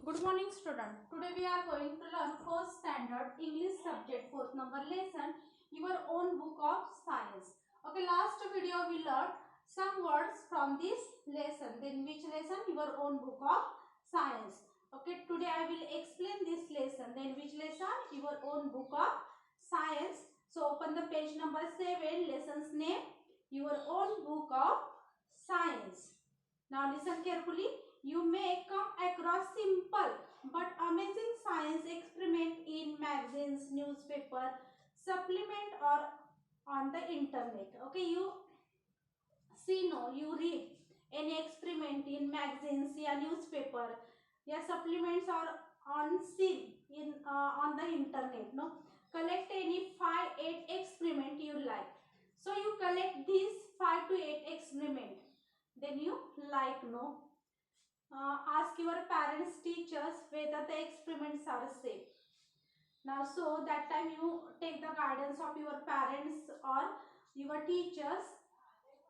Good morning student. Today we are going to learn 4th standard English subject 4th number lesson, your own book of science. Okay, last video we learned some words from this lesson. Then which lesson? Your own book of science. Okay, today I will explain this lesson. Then which lesson? Your own book of science. So open the page number 7, lesson's name, your own book of science. Now listen carefully. You may come across simple but amazing science experiment in magazines, newspaper, supplement or on the internet. Okay, you see, no, you read any experiment in magazines, yeah, newspaper, yeah, supplements or on scene in on the internet. No, collect any 5-8 experiment you like. So you collect these 5 to 8 experiment. Then you like, no. Ask your parents, teachers whether the experiments are safe. Now, so that time you take the guidance of your parents or your teachers,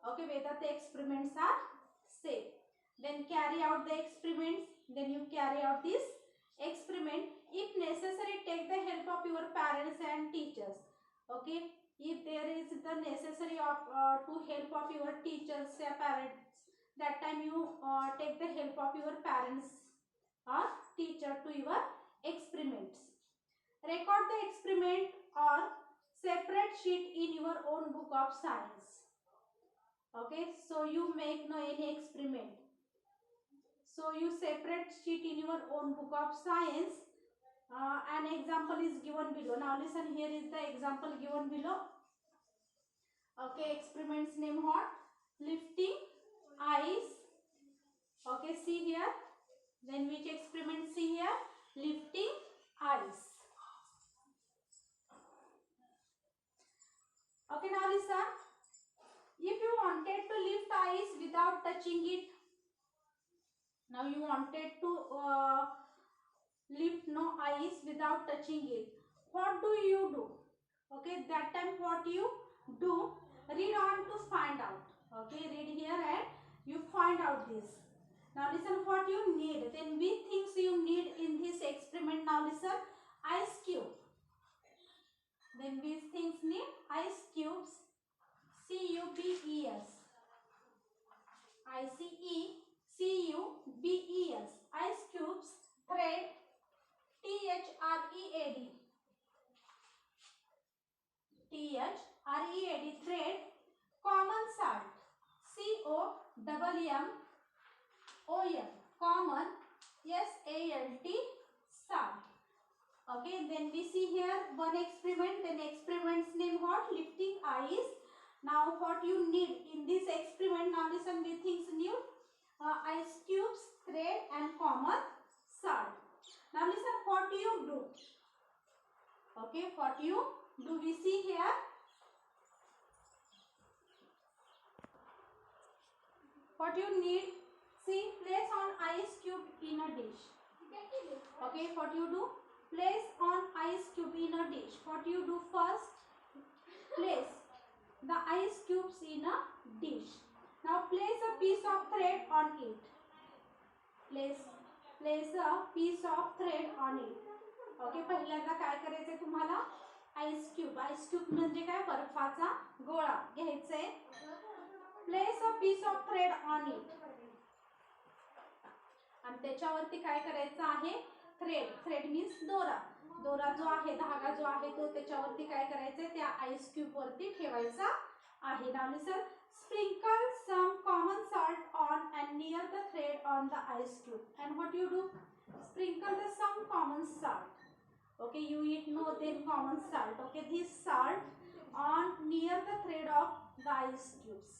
okay, whether the experiments are safe. Then carry out the experiments. Then you carry out this experiment. If necessary, take the help of your parents and teachers. Okay, if there is the necessary of to help of your teachers or parents, that time you take the help of your parents or teacher to your experiments. Record the experiment or separate sheet in your own book of science. Okay, so you make no any experiment. So you separate sheet in your own book of science. An example is given below. Now listen, here is the example given below. Okay, experiments name what? Lifting ice. Okay, see here. Then which experiment? See here, lifting ice. Okay, now listen. If you wanted to lift ice without touching it, now you wanted to lift no ice without touching it, what do you do? Okay, that time what you do? Read on to find out. Okay, read here and you find out this. Now listen, what you need. Then we things you need in this experiment. Now listen, ice cube. Then these things need ice cubes. CUBES. ICECUBES. Ice cubes. Thread. THREAD. THREAD. Thread. Common salt. COMMON. Common. SALT. Salt. Okay, then we see here one experiment. Then experiment's name what? Lifting ice. Now what you need in this experiment? Now listen, we things new ice cubes, thread and common salt. Now listen, what you do? Okay, what you do? We see here. What you need? See, place on ice cube in a dish. Okay, what you do? Place on ice cube in a dish. What you do first? Place the ice cubes in a dish. Now place a piece of thread on it. Place a piece of thread on it. Okay, पहिल्यांदा काय करायचंय तुम्हाला? Ice cube म्हणजे काय? बर्फाचा गोळा घ्यायचा आहे. Place a piece of thread on it. आणि त्याच्यावरती काय करायचं आहे? थ्रेड मीन्स दोरा जो आहे, धागा जो आहे तो त्याच्यावरती काय करायचंय? त्या आइस क्यूब वरती ठेवायचा आहे. Now listen, sprinkle some common salt on and near the thread on the ice cube. And what you do? Sprinkle some common salt. Okay, you eat no then common salt. Okay, this salt on near the thread of the ice cubes.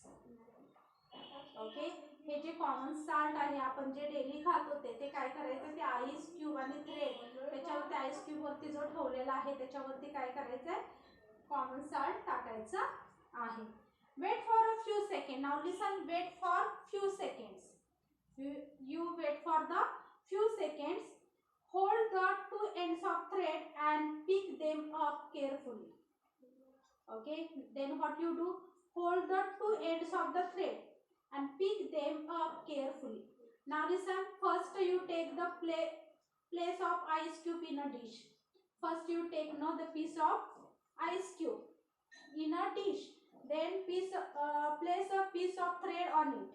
Okay, हे जे common salt आहे आपण जे daily खात होते ते काय करायचं? ते आईस क्यूब आणि थ्रेड त्याच्यावरती आईस क्यूब वरती जो ठेवलेला आहे त्याच्यावरती काय करायचंय? कॉमन साल्ट टाकायचं आहे. Wait for a few seconds. Now listen, wait for few seconds. You wait for the few seconds. Hold the two ends of thread and pick them up carefully. Okay, then what you do? Hold the two ends of the thread and pick them up carefully. Now listen, first you take the place of ice cube in a dish. First you take now the piece of ice cube in a dish. Then place a piece of thread on it.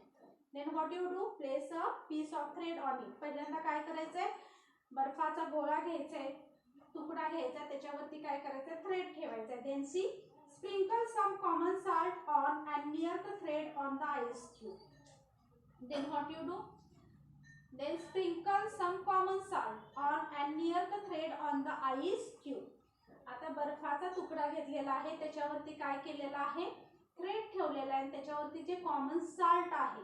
Then what you do? Place a piece of thread on it. पहिल्यांदा काय करायचंय? बर्फाचा गोळा घ्यायचा आहे, तुकडा घ्यायचा, त्याच्यावरती काय करायचं? थ्रेड ठेवायचा. Then see, sprinkle some common salt on and near the thread on the ice cube. Then what you do? Then sprinkle some common salt on and near the thread on the ice cube. आता बर्फाचा तुकडा घेतलेला आहे, त्याच्यावरती काय केलेला आहे? Thread ठेवलेला आहे. त्याच्यावरती जे कॉमन साल्ट आहे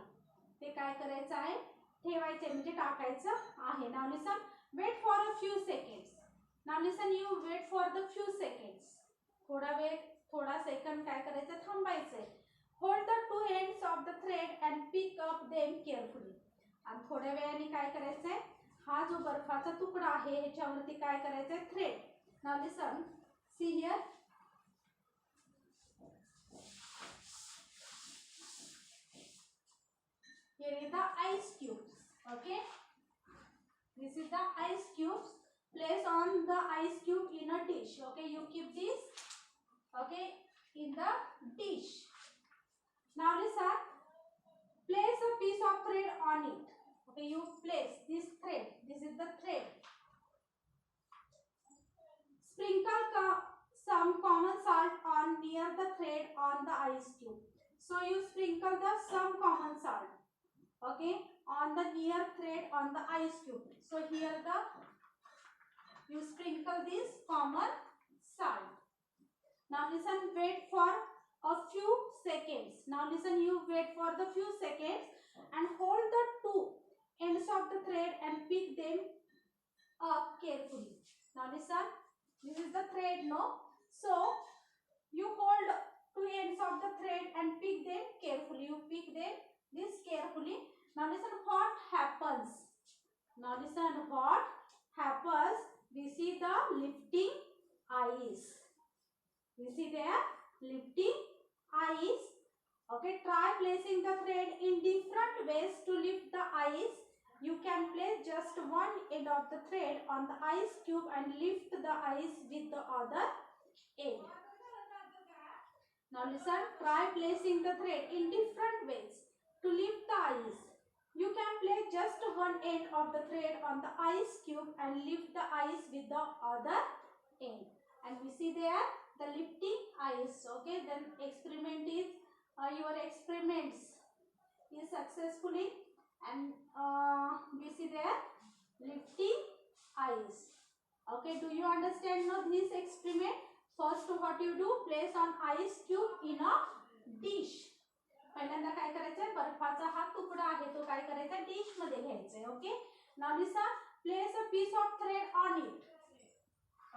ते काय करायचं आहे? ठेवायचं, म्हणजे टाकायचं आहे. Now listen, wait for a few seconds. Now listen, you wait for the few seconds. थोडा सेकंड काय करायचं? थांबायचंय. Hold the two ends of the thread and pick up them carefully. आणि थोड्या वेळाने काय करायचंय? हा जो बर्फाचा तुकडा आहे ह्याच्यावरती काय करायचंय? Thread. Now listen, see here. Here is the ice cubes. Okay, this is the ice cubes. Place on the ice cube in a dish. Okay, you keep this, okay, in the dish. Now listen, place a piece of thread on it. Okay, you place this thread. This is the thread. Sprinkle some common salt on near the thread on the ice cube. So you sprinkle the some common salt, okay, on the near thread on the ice cube. So here you sprinkle this common salt. Now listen, wait for a few seconds. Now listen, you wait for the few seconds and hold the two ends of the thread and pick them up carefully. Now listen, this is the thread, no? So you hold two ends of the thread and pick them carefully. You pick them this carefully. Now listen what happens. Now listen what happens. We see the lifting ice. We see there lifting ice. Okay, try placing the thread in different ways to lift the ice. You can place just one end of the thread on the ice cube and lift the ice with the other end. Now listen, try placing the thread in different ways to lift the ice. You can place just one end of the thread on the ice cube and lift the ice with the other end. And we see there the lifting ice. Okay, then experiment is your experiments is successfully, and we see there lifting ice. Okay, do you understand now this experiment? First what you do, place on ice cube in a dish. पहिल्यांदा काय करायचंय? बर्फाचा हा तुकडा आहे तो काय करायचा? डिश मध्ये घ्यायचा आहे. Okay, now listen, place a piece of thread on it.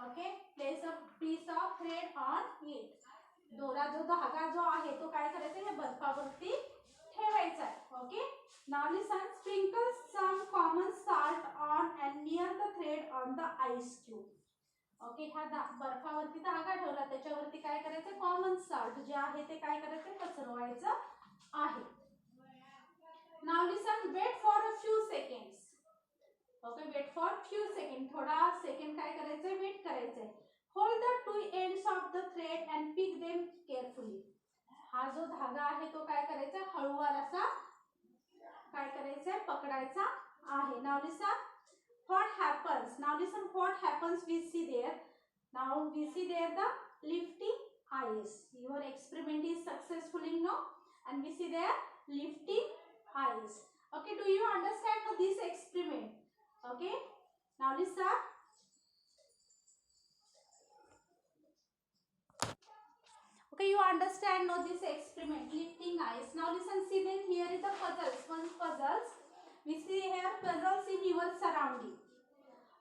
Okay, place a piece of thread on it. दोरा जो धागा जो आहे तो काय करायचा? या बर्फावरती ठेवायचा आहे. Okay, now listen, sprinkle some common salt on and near the thread on the ice cube. Okay, हा बर्फावरती धागा ठेवला, त्याच्यावरती काय करायचं? कॉमन साल्ट जे आहे ते काय करायचं? पसरवायचं आहे. Now listen, wait for a few seconds. Okay, wait for few second. थोडा सेकंड काय करायचंय? वेट करायचंय. Hold the two ends of the thread and pick them carefully. हा जो धागा आहे तो काय करायचा? हळूवार असा काय करायचंय? पकडायचा आहे. Now listen what happens. Now listen what happens. We see there. Now we see there the lifting ice. Your experiment is successfully now, and we see there lifting ice. Okay, do you understand this experiment? Okay, now listen. Okay, you understand now this experiment, lifting ice. Now listen, see then here is the puzzles. One puzzles. We see here puzzles in your surrounding.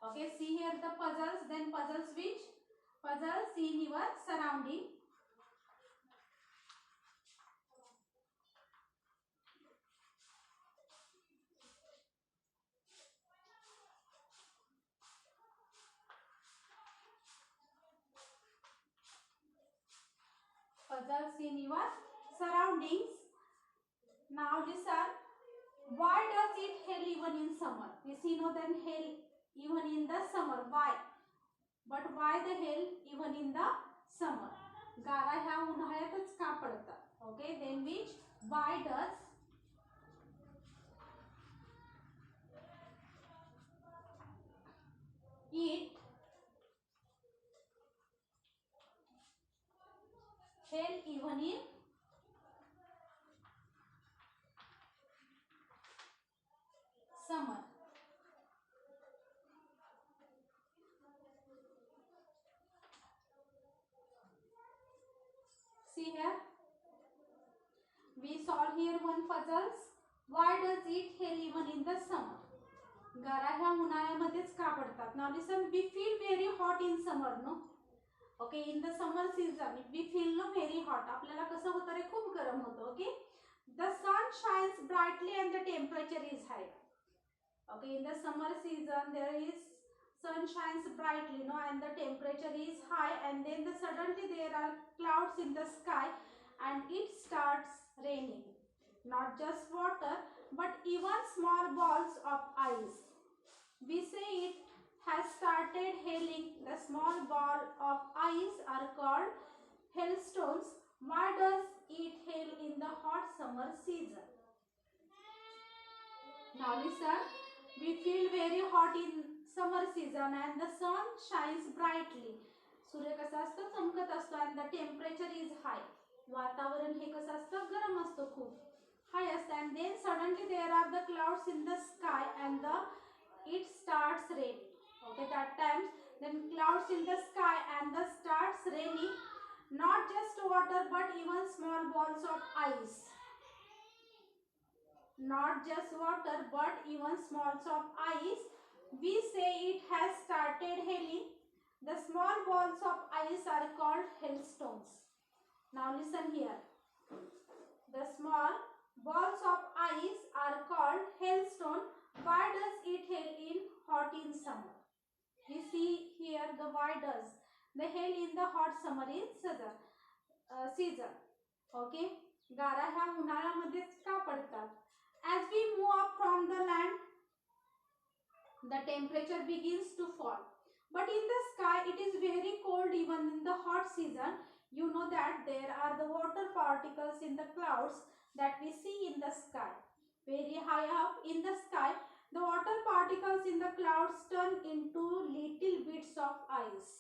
Okay, see here the puzzles, then puzzles which? Puzzles in your surrounding. Puzzles in your surroundings. Now listen, why does it hail even in summer? We see now then hail even in the summer. Why? But why the hell even in the summer? गारा ह्या उन्हाळ्यातच का पडतात? Okay, then which? Why does it hail even in summer? See here, we solve here one puzzles. Why does it hail even in the summer? गारा ह्या उन्हाळ्यामध्येच का पडतात? Now listen, we feel very hot in summer, no? Okay, in the summer season we feel no very hot. आपल्याला कसं होतं रे, खूप गरम होतं. Okay, the sun shines brightly and the temperature is high. Okay, in the summer season there is sun shines brightly, no, and the temperature is high, and then suddenly there are clouds in the sky and it starts raining. Not just water but even small balls of ice. We say it has started hailing. The small ball of ice are called hailstones. Why does it hail in the hot summer season? Now listen, we feel very hot in summer season and the sun shines brightly. सूर्य कसा असतो, चमकत असतो, and the temperature is high. वातावरण हे कसं असतं, गरम असतो, खूप high असतं, and then suddenly there are the clouds in the sky and it starts raining. Okay, that time then clouds in the sky and starts raining. Not just water but even small balls of ice. Not just water but even smalls of ice. We say it has started hailing. The small balls of ice are called hailstones. Now listen here. The small balls of ice are called hailstone. Why does it hail in hot in summer? We see here the why does. The hail in the hot summer in season. Okay, गारा ह्या उन्हाळ्यामध्येच का पडतात? As we move up from the land, the temperature begins to fall. But in the sky, it is very cold even in the hot season. You know that there are the water particles in the clouds that we see in the sky. Very high up in the sky, the water particles in the clouds turn into little bits of ice.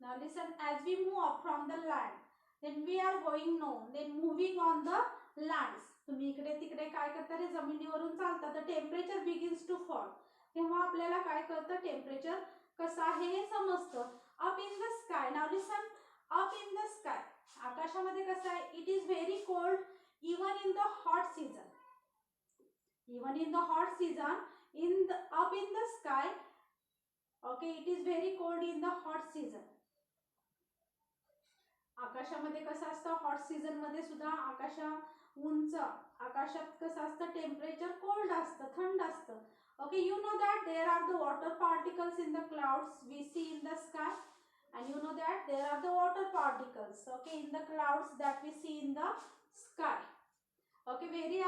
Now listen, as we move up from the land, then we are going no, then moving on the lands. तुम्ही इकडे तिकडे काय करता रे, जमिनीवरून चालता, तर temperature begins to fall. तेव्हा आपल्याला काय कळतं, टेम्परेचर कसं आहे हे समजतं. Up in the sky. Now listen, up in the sky, आकाशामध्ये कसं आहे, it is very cold even in the hot season. Even in the hot season up in the sky, okay, it is very cold in the hot season. आकाशामध्ये कसं असतं, hot season मध्ये सुद्धा उंच आकाशात कसं असतं, टेम्परेचर कोल्ड असतं, थंड असतं. Okay, you know that there are the water particles in the clouds we see in the sky, and you know that there are the water particles, okay, in the clouds that we see in the sky. Okay, very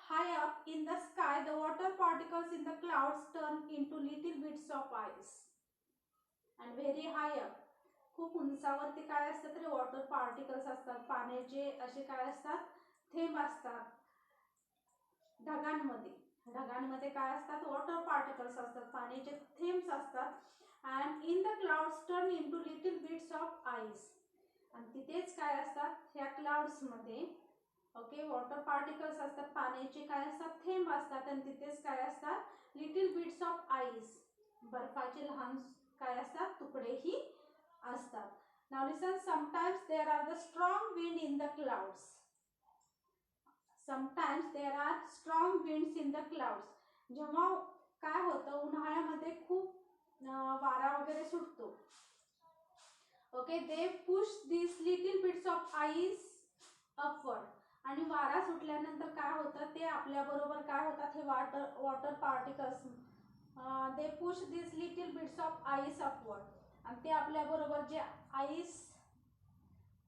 high up in the sky, the water particles in the clouds turn into little bits of ice. And very high up, खूप उंचावरती काय असतात तर water particles असतात, पाण्याचे असे काय असतात, थेंब असतात. ढगांमध्ये काय असतात, वॉटर पार्टिकल्स असतात, पाण्याचे थेंब्स असतात. and in the clouds turn into little bits of ice. आणि तिथेच काय असतात, ह्या क्लाउड्स मध्ये, ओके, वॉटर पार्टिकल्स असतात, पाण्याचे काय असतात, थेंब असतात, आणि तिथेच काय असतात, लिटिल बिट्स ऑफ आईस, बर्फाचे लहान काय असतात, तुकडेही असतात. Now listen, sometimes there are the strong wind in the clouds. Sometimes there are strong winds in the clouds. जेव्हा काय होतं, उन्हाळ्यामध्ये खूप वारा वगैरे सुटतो. Okay, they push this little bits of ice upward. आणि वारा सुटल्यानंतर काय होतं, ते आपल्या बरोबर काय होतात, हे water particles they push this little bits of ice upward. आणि ते आपल्या बरोबर जे आईस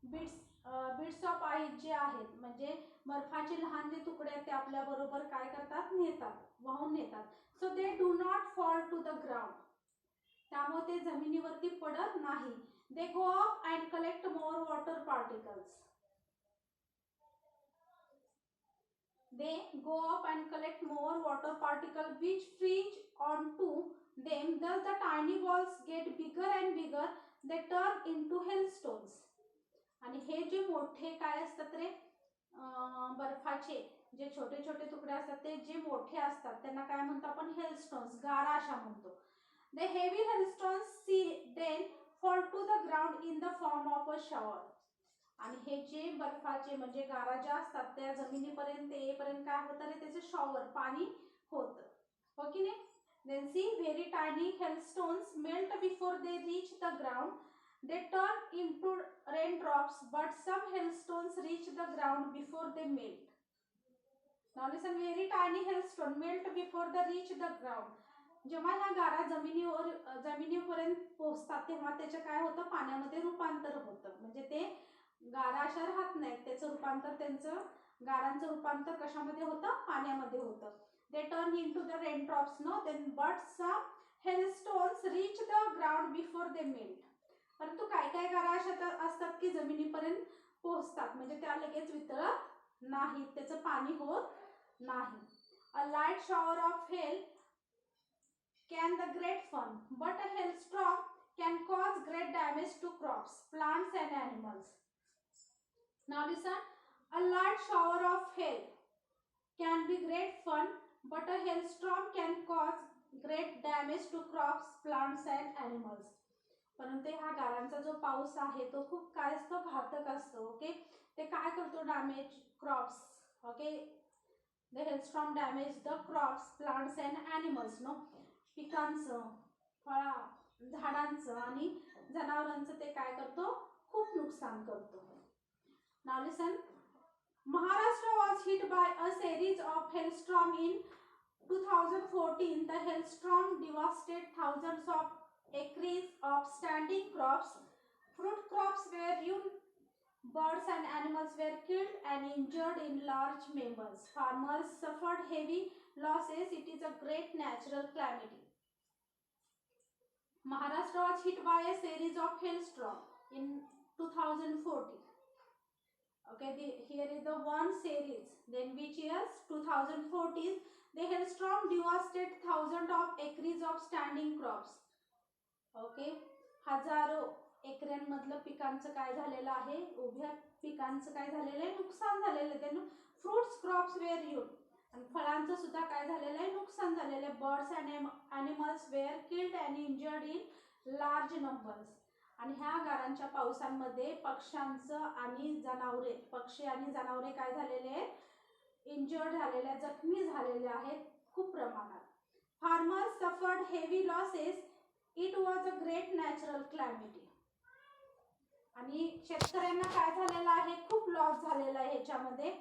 बिट्स ऑफ आईस जे आहेत, म्हणजे बर्फाचे लहान जे तुकडे आहेत, ते आपल्या बरोबर काय करतात, नेतात, वाहून नेतात. So they do not fall to the ground. त्यामुळे ते जमिनीवरती पडत नाही. They go up and collect more water particles. They go up and collect more water particles which freeze onto them. Thus the tiny balls get bigger and bigger. They turn into hailstones. आणि हे जे मोठे काय असतात रे बर्फाचे जे छोटे छोटे तुकडे असतात ते जे मोठे असतात त्यांना काय म्हणतो आपण हेलस्टोन्स गारा अशा म्हणतो. The heavy hailstones then fall to the ground in the form of a shower. आणि हे जे बर्फाचे म्हणजे गारा ज्या असतात त्या जमिनीपर्यंत येईपर्यंत काय होतं रे त्याचे शॉवर पाणी होतं हो की नाही. Then see very tiny hailstones melt before they reach the ground. They turn into raindrops, but some hailstones reach the ground before they melt. Now listen, very tiny hailstone melt before they reach the ground. जेव्हा ह्या गारा जमिनीपर्यंत पोहोचतात तेव्हा त्याचे काय होतं पाण्यामध्ये रूपांतर होतं. म्हणजे ते गारा अशा राहत नाहीत, त्याचं रूपांतर त्यांचं गारांचं रूपांतर कशामध्ये होतं पाण्यामध्ये होतं. They turn into the raindrops, no? Then but some hailstones reach the ground before they melt. परंतु काय काय गारा अशा असतात की जमिनीपर्यंत पोहोचतात म्हणजे त्या लगेच वितळत नाहीत, त्याचं पाणी होत नाही. A light shower of hail can the great fun, but a hailstorm can cause great damage to crops, plants and animals. Now listen, a light shower of hail can be great fun, but a hailstorm can cause great damage to crops, plants and animals. परंतु हा गारांचा जो पाऊस आहे तो खूप काय असतो घातक असतो. ओके, ते काय करतो damage crops. Okay, the hailstorm damage the crops, plants and animals. No, पिकांचं, फळा झाडांचं आणि जनावरांचं ते काय करतो खूप नुकसान करतो. Now listen, Maharashtra was hit by a series of hailstorm in 2014. The hailstorm devastated thousands of acres of standing crops. Fruit crops were ruined, birds and animals were killed and injured in large numbers. Farmers suffered heavy losses. It is a great natural calamity. Maharashtra was hit by a series of hailstorm in 2014. Okay, here is the one series. Then which years? 2014. The hailstorm devastated thousands of acres of standing crops. Okay, हजारो एकरांमधलं पिकांचं काय झालेलं आहे उभ्या पिकांचं काय झालेलं आहे नुकसान झालेलं आहे. त्यांना फ्रूट्स क्रॉप्स वेअर यूड आणि फळांचं सुद्धा काय झालेलं आहे नुकसान झालेलं आहे. Birds and animals were killed and injured in large numbers. आणि ह्या गारांच्या पावसांमध्ये पक्ष्यांचं आणि जनावरे पक्षी आणि जनावरे काय झालेले आहेत इंजर्ड झालेले जखमी झालेले आहेत खूप प्रमाणात. Farmers suffered heavy losses. It was a great natural calamity. आणि शेतकऱ्यांना काय झालेलं आहे खूप लॉस झालेला आहे ह्याच्यामध्ये.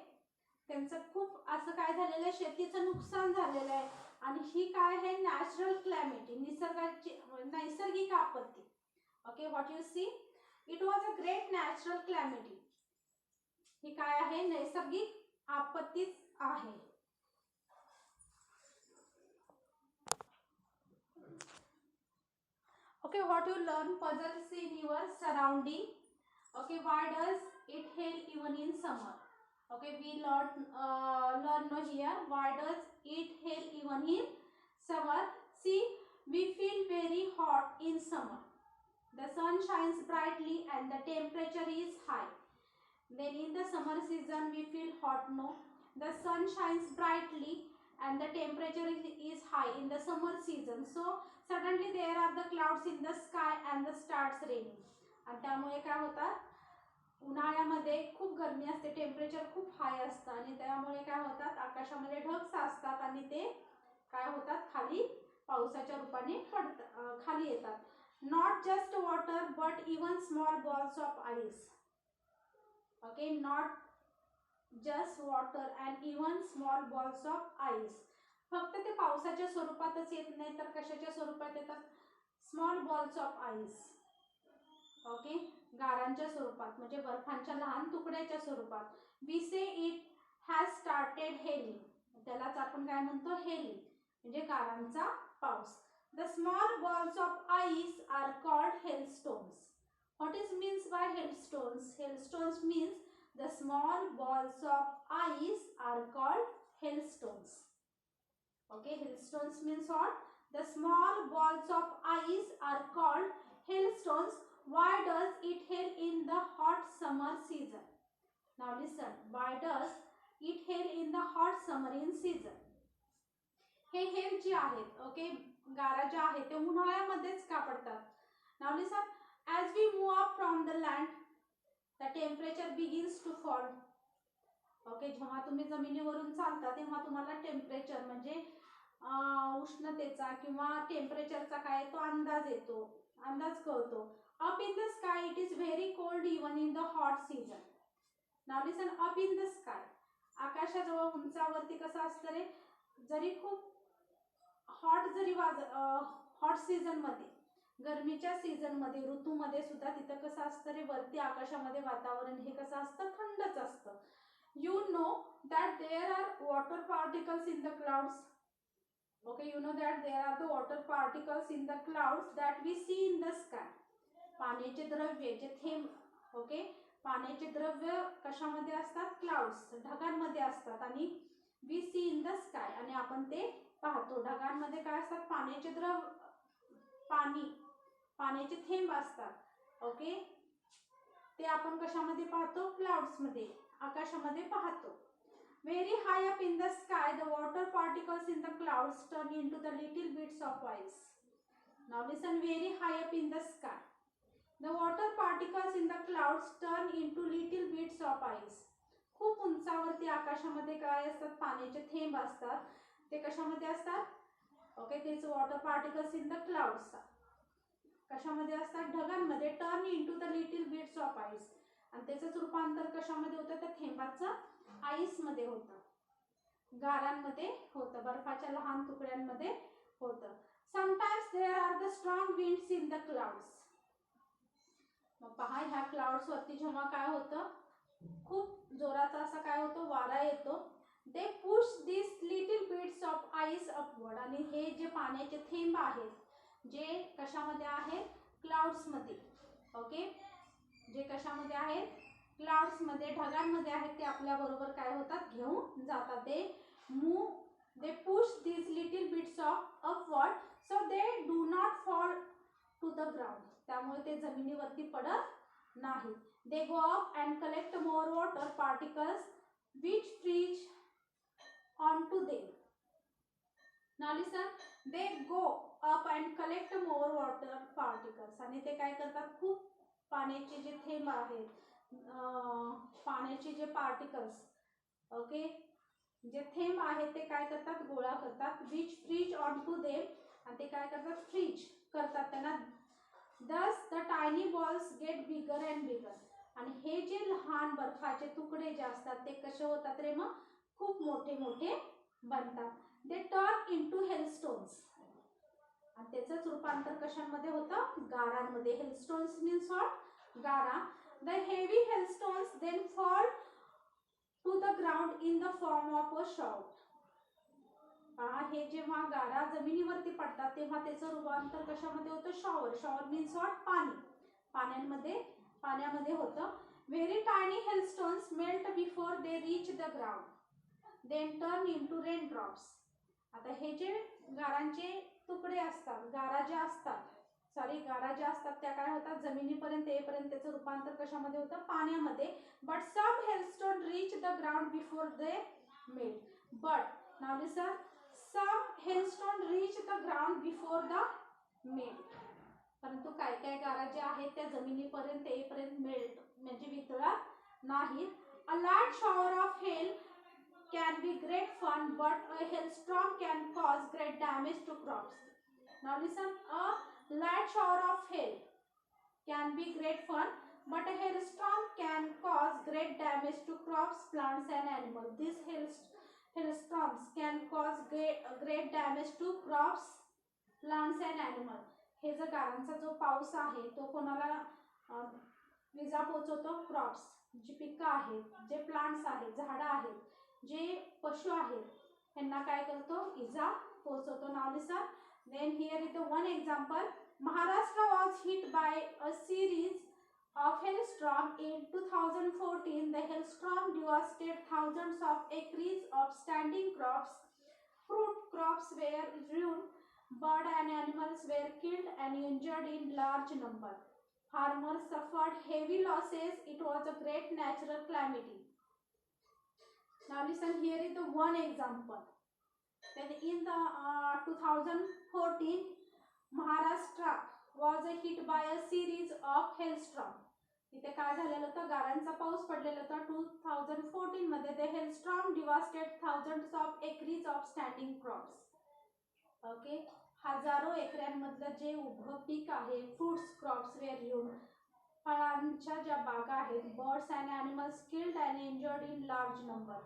त्यांचं खूप असं काय झालेलं आहे शेतीचं नुकसान झालेलं आहे. आणि ही काय आहे नॅचरल क्लायमेटी निसर्गाची नैसर्गिक आपत्ती. Okay, what you see, it was a great natural calamity. ही काय आहे नैसर्गिक आपत्तीच आहे. Okay, what you learn puzzles in your surrounding. Okay, why does it hail even in summer? Okay, we learn here why does it hail even in summer. See, we feel very hot in summer. The sun shines brightly and the temperature is high. Then in the summer season we feel hot. No, the sun shines brightly and the temperature is high in the summer season. So suddenly there are the clouds in the sky and the starts raining. आणि त्यामुळे काय होतात उन्हाळ्यामध्ये खूप गरमी असते, temperature खूप हाय असतं आणि त्यामुळे काय होतात आकाशामध्ये ढग साचतात आणि ते काय होतात खाली पावसाच्या रूपाने पडतात खाली येतात. Not just water but even small balls of ice. Okay, not just water and even small balls of ice. फक्त ते पावसाच्या स्वरूपातच येत नाही तर कशाच्या स्वरूपात येतात small balls of ice. Okay, गारांच्या स्वरूपात म्हणजे बर्फांच्या लहान तुकड्याच्या स्वरूपात. वी से इट हॅज स्टार्टेड हेलिंग. त्यालाच आपण काय म्हणतो हेलिंग म्हणजे गारांचा पाऊस. The small balls of ice are called hailstones. What is means by hailstones? Hailstones means the small balls of ice are called hailstones. Okay, hailstones means what? The small balls of ice are called hailstones. Why does it hail in the hot summer season? Now listen, why does it hail in the hot summer in season? हे hail जे आहेत, okay, गारा ज्या आहेत ते उन्हाळ्यामध्येच का पडतात? Now listen, as we move up from the land the temperature begins to fall. Okay, जेव्हा तुम्ही जमिनीवरून चालता तेव्हा तुम्हाला टेम्परेचर म्हणजे उष्णतेचा किंवा टेम्परेचरचा काय तो अंदाज येतो, अंदाज कळतो. Up in the sky it is very cold even in the hot season. Now listen, up in the sky, आकाशाजवळ उंचावरती कसं असतं रे, जरी खूप हॉट सीझन मध्ये, गरमीच्या सीझन मध्ये, ऋतूमध्ये सुद्धा तिथं कसं असतं रे, वरती आकाशामध्ये वातावरण हे कसं असतं, थंडच असतं. You know that there are water particles in the clouds. Okay, you know that there are the water particles in the clouds that we see in the sky. पाण्याचे द्रव्य जे थेंब, ओके, पाण्याचे द्रव्य कशामध्ये असतात, क्लाउड्स, ढगांमध्ये असतात. आणि we see in the sky, आणि आपण ते पाहतो. ढगांमध्ये काय असतात, पाण्याचे पाण्याचे थेंब असतात. ओके, ते आपण कशामध्ये पाहतो, क्लाउड्स मध्ये, आकाशामध्ये पाहतो. Very high up in the sky the water particles in the clouds turn into the little bits of ice. Now listen, very high up in the sky the water particles in the clouds turn into little bits of ice. खूप उंचावरती आकाशामध्ये काय असतात, पाण्याचे थेंब असतात. ते कशामध्ये असतात, ओके, तेच water particles in the clouds कशामध्ये असतात, ढगांमध्ये. Turn into the little bits of ice, आणि त्याचंच रूपांतर कशामध्ये होतं, त्या थेंबाचं आईस मध्ये होतं, गारांमध्ये होतं, बर्फाच्या लहान तुकड्यांमध्ये होतं. Sometimes there are the strong winds in the clouds. मग पहा, ह्या क्लाउड्स वरती जेव्हा काय होतं, खूप जोराचा असा काय होतो, वारा येतो. दे push this little bits of ice upward, आणि हे जे पाण्याचे थेंब आहेत जे कशामध्ये आहेत, क्लाउड्स मध्ये. ओके, जे कशामध्ये आहेत, क्लाउड्स मध्ये, ढगांमध्ये आहेत, ते आपल्या बरोबर काय होतात, घेऊन जातात. They push this little bits of upward so they do not fall to the ground. त्यामुळे ते जमिनीवरती पडत नाही. They go up and collect more water particles which freeze on to them. Now listen, they go up and collect more water particles, आणि ते काय करतात, खूप पाण्याचे जे थेंब आहेत, पाण्याचे जे पार्टिकल्स, ओके, जे थेंब आहेत ते काय करतात, गोळा करतात. Which freeze on to them, आणि ते काय करतात, फ्रीज करतात त्यांना. Thus the tiny balls get bigger and bigger, आणि हे जे लहान बर्फाचे तुकडे जे असतात ते कसे होतात रे, मग खूप मोठे मोठे बनतात. दे टर्न इनटू हेलस्टोन्स, आणि त्याचंच रूपांतर कशामध्ये होतं, गारांमध्ये. हेलस्टोन्स मीन्स व्हॉट, गारा. The heavy hailstones then fall to the ground in the form of a shower. हे जेव्हा गारा जमिनीवरती पडतात तेव्हा त्याचं रूपांतर कशामध्ये होतं, शॉवर. शॉवर मीन्स व्हॉट, पाणी, पाण्यामध्ये होतं. Very tiny hailstones melt before they reach the ground, then turn into raindrops. आता हे जे गारांचे तुकडे असतात, गारा ज्या असतात त्या काय होतात, जमिनीपर्यंत येईपर्यंत त्याचं रूपांतर कशामध्ये होतं, पाण्यामध्ये. But some hailstone reach the ground before they melt. But now listen, some hailstone reach the ground before the melt. परंतु काय काय गारा ज्या आहेत त्या जमिनीपर्यंत येईपर्यंत मेल्ट म्हणजे वितळत नाहीत. A light shower of hail can be great fun, but a hailstorm can cause great damage to crops. Now listen, a light shower of hail can be great fun, but a hailstorm can cause great damage to crops, plants and animals. These hailstorms can cause great damage to crops, plants and animals. हे जर गारांचा जो पाऊस आहे तो कोणाला विजा पोहोचवतो, crops, जी पिकं आहेत, जे plants आहेत, झाडं आहेत, जे पशु आहेत, त्यांना काय करतो, इजा पोहोचवतो. Now listen, Then here is the one example. Maharashtra was hit by a series of hailstorm in 2014. The hailstorm devastated thousands of acres of standing crops. Fruit crops were ruined. Bird and animals were killed and injured in large number. Farmers suffered heavy losses. It was a great natural calamity. Now listen, here is the one example. Then in the 2014, Maharashtra was hit by a series of hailstorm. इथे काय झालेलं होतं, गारांचा पाऊस पडलेला होता 2014 मध्ये. ते hailstorm devastated thousands of acres of standing crops. Okay, हजारो एकरांमधलं जे उभं पीक आहे, फ्रुट्स क्रॉप्स वेर रुइन्ड, फळांच्या ज्या बागा आहेत, birds and animals killed and injured in large number.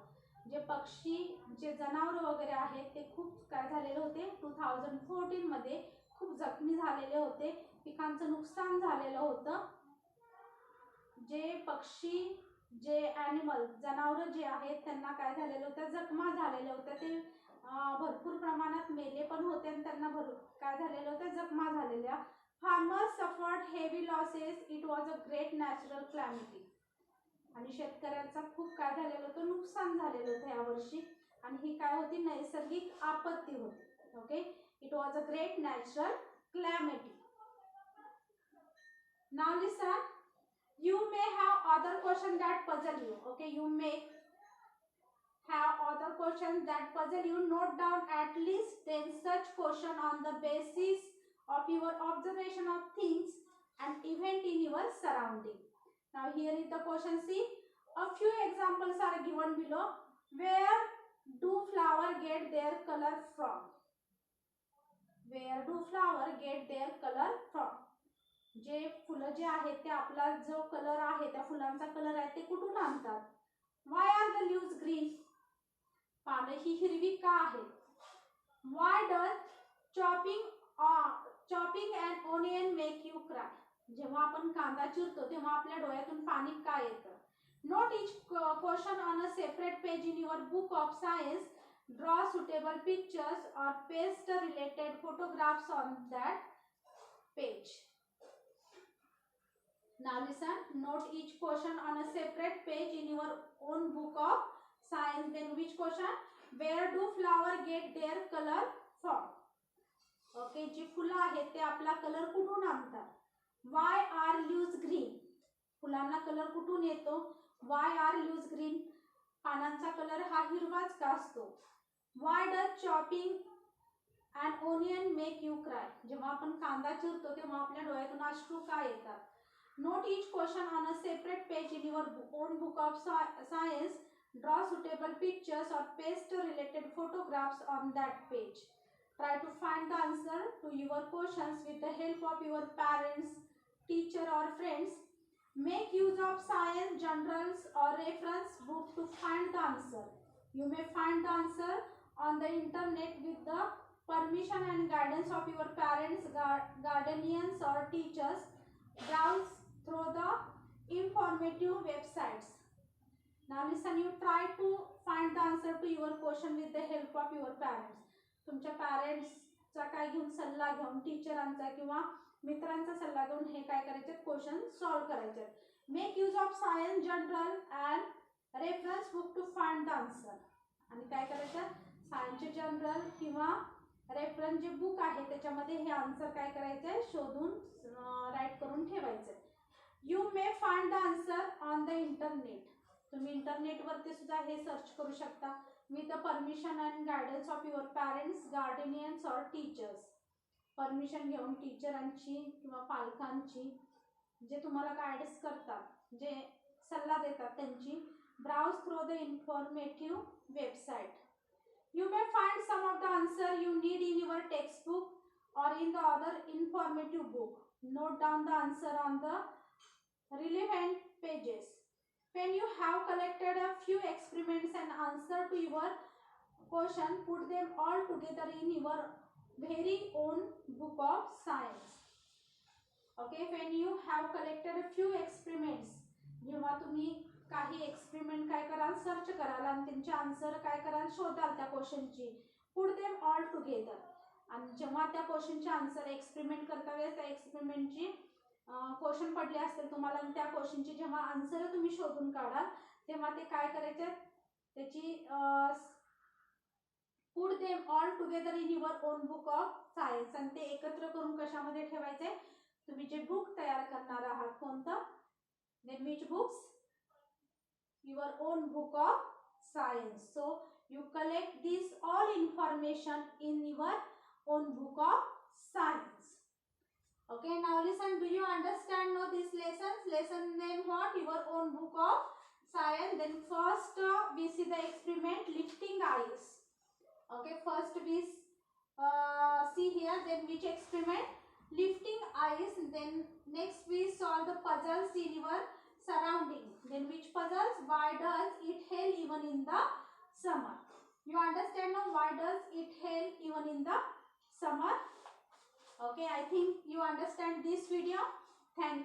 जे पक्षी, जे जनावर वगैरे आहेत ते खूप काय झालेले होते 2014 मध्ये, खूप जखमी झालेले होते, पिकांचं नुकसान झालेलं होतं. जे पक्षी, जे ॲनिमल, जनावर जे आहेत त्यांना काय झालेलं होतं, जखमा झालेल्या होत्या. ते भरपूर प्रमाणात मेले पण होते आणि त्यांना काय झालेलं होतं, जखमा झालेल्या. Farmers suffered heavy losses. It was a great natural calamity. आणि शेतकऱ्यांचा खूप काय झालेलं होतं, नुकसान झालेलं होतं यावर्षी. आणि ही काय होती, नैसर्गिक आपत्ती होती. Okay, it was a great natural calamity. Now listen, you may have other questions that puzzle you. Okay, you may have other questions that puzzle you. Note down at least 10 such questions on the basis of your observation of things and event in your surrounding. Now here is the question. See, a few examples are given below. Where do flowers get their color from? Where do flowers get their color from? जे फुलं जे आहेत ते, आपला जो colour आहे, त्या फुलांचा colour आहे, ते कुठून आणतात? Why are the leaves green? पानं ही हिरवी का आहेत? Why does chopping an onion make you cry? जेव्हा आपण कांदा चिरतो तेव्हा आपल्या डोळ्यातून पाणी का येतं? Note each question on a separate page in your book of science. Draw suitable pictures or paste related photographs on that page. Now listen, note each question on a separate page in your own book of science. Then which question? Where do flowers get their color from? Okay, जी फुलं आहेत ते आपला colour कुठून आणतात? Why are leaves green? फुलांना colour कुठून येतो? Why are leaves green? पानांचा कलर हा हिरवाच का असतो? Why does chopping an onion make you cry? जेव्हा आपण कांदा चिरतो तेव्हा आपल्या डोळ्यातून अश्रू का येतात? Note each question on a separate page in your own book of science. Draw suitable pictures or paste related photographs on that page. Try to find the answer to your questions with the help of your parents, teacher or friends. Make use of science journals or reference book to find the answer. You may find the answer on the internet with the permission and guidance of your parents, guardians or teachers. Browse through the informative websites. Now listen, you try to find the answer to your question with the help of your parents. तुमच्या पॅरेंट्सचा काय घेऊन, सल्ला घेऊन, टीचरांचा किंवा मित्रांचा सल्ला घेऊन हे काय करायचे, क्वेश्चन सॉल्व करायचे. Make use of science journal and reference book to find the answer. आणि काय करायचं, सायन्सचे जर्नल किंवा रेफरन्स जे बुक आहे त्याच्यामध्ये हे आन्सर काय करायचंय, शोधून राईट करून ठेवायचं. You may find the answer on the internet. तुम्ही इंटरनेटवरती सुद्धा हे सर्च करू शकता with the permission and guidance of your parents, guardians or teachers. Permission घेऊन टीचरांची किंवा पालकांची, जे तुम्हाला गाइड्स करतात, जे सल्ला देतात त्यांची. Browse through the informative website. You may find some of the answer you need in your textbook or in the other informative book. Note down the answer on the relevant pages. When you have collected a few experiments and answer to your question, put them all together in your very own book of science. Okay, when you have collected a few experiments, जेव्हा तुम्ही काही experiment काय कराल, search कराल आणि त्यांचे answer काय कराल, शोधाल त्या क्वेश्चनची. Put them all together. आणि जेव्हा त्या क्वेश्चनचे आन्सर एक्सपेरिमेंट करता वेळेस त्या एक्सपेरिमेंटची क्वेश्चन पडले असतील तुम्हाला आणि त्या क्वेश्चनची जेव्हा आन्सर तुम्ही शोधून काढाल तेव्हा ते काय करायचे त्याची put them all together in your own book of science आणि ते एकत्र करून कशामध्ये ठेवायचे तुम्ही जे बुक तयार करणार आहात कोणतं then which books your own book of science. So you collect this all information in your own book of science. Okay, now listen, do you understand now these lessons? Lesson name what? Your own book of science. Then first we see the experiment lifting ice. Okay, first we see here, then which experiment? Lifting ice. Then next we solve the puzzles in your surrounding. Then which puzzles? Why does it hail even in the summer? You understand now why does it hail even in the summer? Okay, I think you understand this video. Thank you.